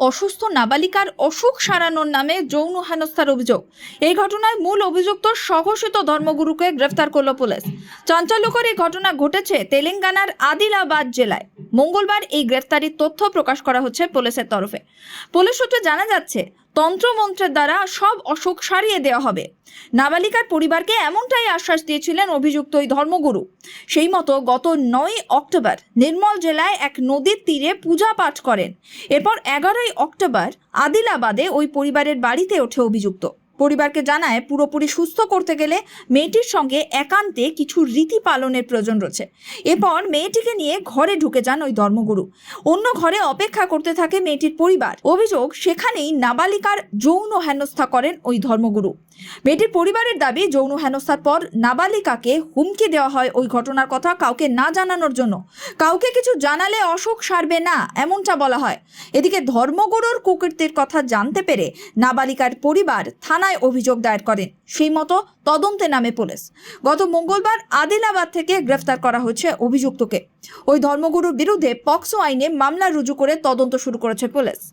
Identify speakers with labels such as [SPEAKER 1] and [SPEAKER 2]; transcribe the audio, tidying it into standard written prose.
[SPEAKER 1] অসুস্থ নাবালিকার অসুখ সারানোর নামে যৌন হেনস্থার অভিযোগ। এই ঘটনায় মূল অভিযুক্ত স্বঘোষিত ধর্মগুরুকে গ্রেফতার করল পুলিশ। চাঞ্চল্যকর এই ঘটনা ঘটেছে তেলেঙ্গানার আদিলাবাদ জেলায়। মঙ্গলবার এই গ্রেফতারির তথ্য প্রকাশ করা হচ্ছে পুলিশের তরফে। পুলিশ সূত্রে জানা যাচ্ছে, তন্ত্রমন্ত্রের দ্বারা সব অসুখ সারিয়ে দেওয়া হবে। নাবালিকার পরিবারকে এমনটাই আশ্বাস দিয়েছিলেন অভিযুক্ত ওই ধর্মগুরু। সেই মতো গত 9 অক্টোবর নির্মল জেলায় এক নদীর তীরে পূজা পাঠ করেন। এরপর 11 অক্টোবর আদিলাবাদে ওই পরিবারের বাড়িতে ওঠে অভিযুক্ত। পরিবারকে জানায়, পুরোপুরি সুস্থ করতে গেলে মেয়েটির সঙ্গে একান্তে কিছু রীতি পালনের প্রয়োজন রয়েছে। এরপর মেয়েটিকে নিয়ে ঘরে ঢুকে যান ওই ধর্মগুরু। অন্য ঘরে অপেক্ষা করতে থাকে মেয়েটির পরিবার। অভিযোগ, সেখানেই নাবালিকার যৌন হেনস্থা করেন ওই ধর্মগুরু। মেয়েটির পরিবারের দাবি, যৌন হেনস্থার পর নাবালিকাকে হুমকি দেওয়া হয় ওই ঘটনার কথা কাউকে না জানানোর জন্য। কাউকে কিছু জানালে অসুখ সারবে না, এমনটা বলা হয়। এদিকে ধর্মগুরুর কুকীর্তির কথা জানতে পেরে নাবালিকার পরিবার থানায় অভিযোগ দায়ের করেন। সেই মতো তদন্তে নামে পুলিশ। গত মঙ্গলবার আদিলাবাদ থেকে গ্রেফতার করা হয়েছে অভিযুক্তকে। ওই ধর্মগুরুর বিরুদ্ধে পক্সো আইনে মামলা রুজু করে তদন্ত শুরু করেছে পুলিশ।